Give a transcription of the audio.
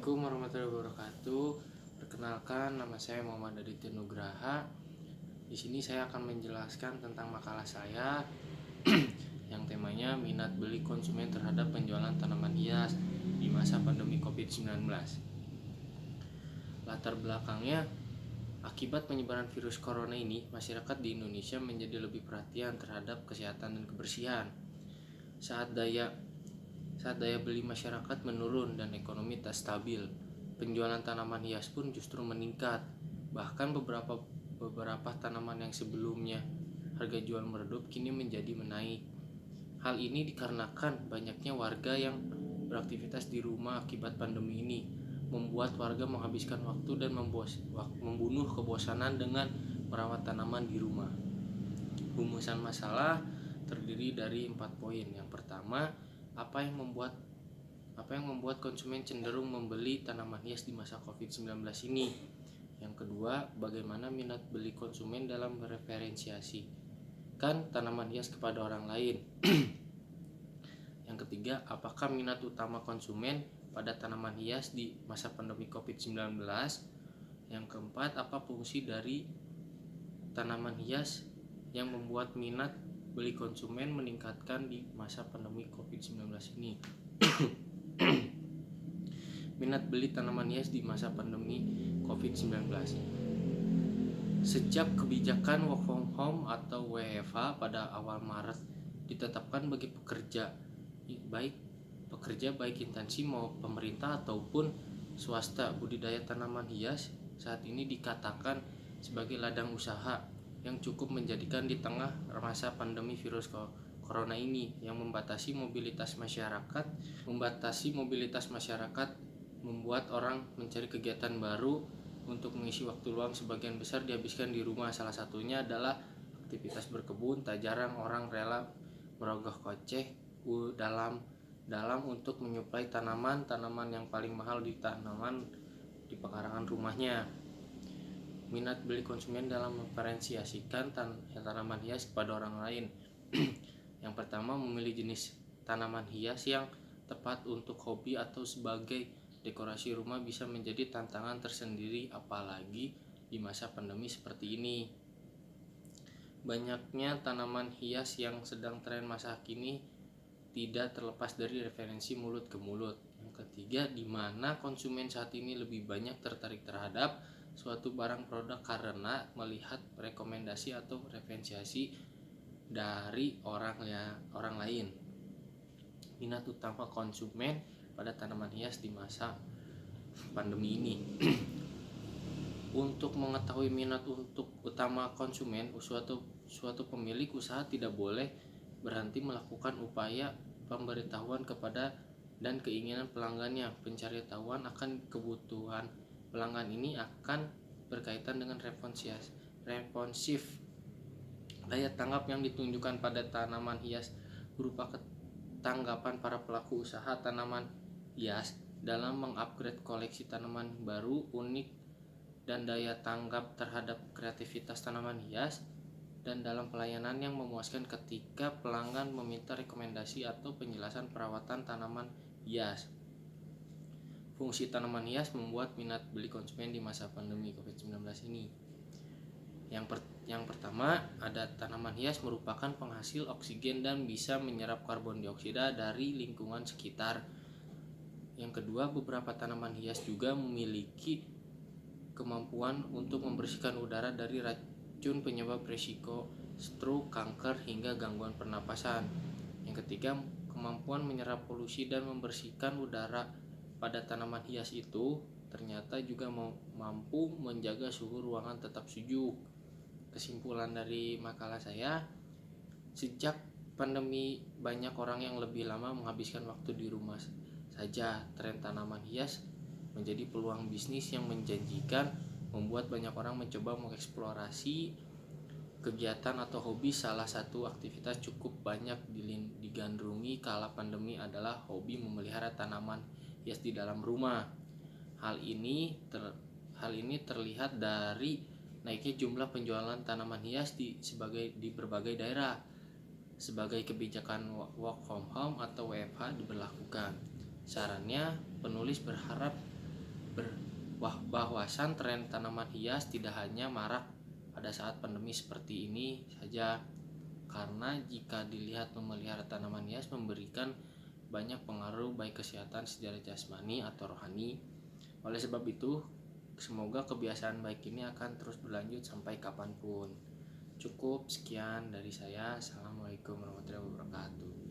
Assalamualaikum warahmatullahi wabarakatuh. Perkenalkan, nama saya Muhammad Aditya Nugraha. Di sini saya akan menjelaskan tentang makalah saya yang temanya minat beli konsumen terhadap penjualan tanaman hias di masa pandemi COVID-19. Latar belakangnya, akibat penyebaran virus corona ini, masyarakat di Indonesia menjadi lebih perhatian terhadap kesehatan dan kebersihan. Saat daya beli masyarakat menurun dan ekonomi tak stabil, penjualan tanaman hias pun justru meningkat. Bahkan beberapa tanaman yang sebelumnya harga jual meredup kini menjadi menaik. Hal ini dikarenakan banyaknya warga yang beraktivitas di rumah akibat pandemi ini, membuat warga menghabiskan waktu dan membunuh kebosanan dengan merawat tanaman di rumah. Rumusan masalah terdiri dari 4 poin. Yang pertama, apa yang membuat konsumen cenderung membeli tanaman hias di masa COVID-19 ini. Yang kedua, bagaimana minat beli konsumen dalam mereferensiasikan tanaman hias kepada orang lain. Yang ketiga, apakah minat utama konsumen pada tanaman hias di masa pandemi COVID-19. Yang keempat, apa fungsi dari tanaman hias yang membuat minat beli konsumen meningkatkan di masa pandemi COVID-19 ini. Minat beli tanaman hias di masa pandemi COVID-19. Sejak kebijakan work from home atau WFH pada awal Maret ditetapkan bagi pekerja baik instansi mau pemerintah ataupun swasta, budidaya tanaman hias saat ini dikatakan sebagai ladang usaha yang cukup menjadikan di tengah masa pandemi virus corona ini yang membatasi mobilitas masyarakat, membuat orang mencari kegiatan baru untuk mengisi waktu luang. Sebagian besar dihabiskan di rumah, salah satunya adalah aktivitas berkebun. Tak jarang orang rela merogoh kocek dalam untuk menyuplai tanaman yang paling mahal di pekarangan rumahnya. Minat beli konsumen dalam memferensiasikan tanaman hias kepada orang lain. Yang pertama, memilih jenis tanaman hias yang tepat untuk hobi atau sebagai dekorasi rumah bisa menjadi tantangan tersendiri, apalagi di masa pandemi seperti ini. Banyaknya tanaman hias yang sedang tren masa kini tidak terlepas dari referensi mulut ke mulut. Yang ketiga, di mana konsumen saat ini lebih banyak tertarik terhadap suatu barang produk karena melihat rekomendasi atau referensiasi dari orang lain. Minat utama konsumen pada tanaman hias di masa pandemi ini. Untuk mengetahui minat utama konsumen, suatu pemilik usaha tidak boleh berhenti melakukan upaya pemberitahuan kepada dan keinginan pelanggannya. Pencarian akan kebutuhan pelanggan ini akan berkaitan dengan responsif daya tanggap yang ditunjukkan pada tanaman hias berupa tanggapan para pelaku usaha tanaman hias dalam mengupgrade koleksi tanaman baru, unik, dan daya tanggap terhadap kreativitas tanaman hias, dan dalam pelayanan yang memuaskan ketika pelanggan meminta rekomendasi atau penjelasan perawatan tanaman hias. Fungsi tanaman hias membuat minat beli konsumen di masa pandemi COVID-19 ini. Yang pertama, ada tanaman hias merupakan penghasil oksigen dan bisa menyerap karbon dioksida dari lingkungan sekitar. Yang kedua, beberapa tanaman hias juga memiliki kemampuan untuk membersihkan udara dari racun penyebab risiko stroke, kanker, hingga gangguan pernapasan. Yang ketiga, kemampuan menyerap polusi dan membersihkan udara pada tanaman hias itu ternyata juga mampu menjaga suhu ruangan tetap sejuk. Kesimpulan dari makalah saya, sejak pandemi banyak orang yang lebih lama menghabiskan waktu di rumah saja. Tren tanaman hias menjadi peluang bisnis yang menjanjikan, membuat banyak orang mencoba mengeksplorasi kegiatan atau hobi. Salah satu aktivitas cukup banyak digandrungi kala pandemi adalah hobi memelihara tanaman hias di dalam rumah. Hal ini terlihat dari naiknya jumlah penjualan tanaman hias di berbagai daerah sebagai kebijakan work from home atau WFH diberlakukan. Sarannya, penulis berharap bahwasan tren tanaman hias tidak hanya marak pada saat pandemi seperti ini saja, karena jika dilihat memelihara tanaman hias memberikan banyak pengaruh baik kesehatan secara jasmani atau rohani. Oleh sebab itu, semoga kebiasaan baik ini akan terus berlanjut sampai kapanpun. Cukup sekian dari saya. Assalamualaikum warahmatullahi wabarakatuh.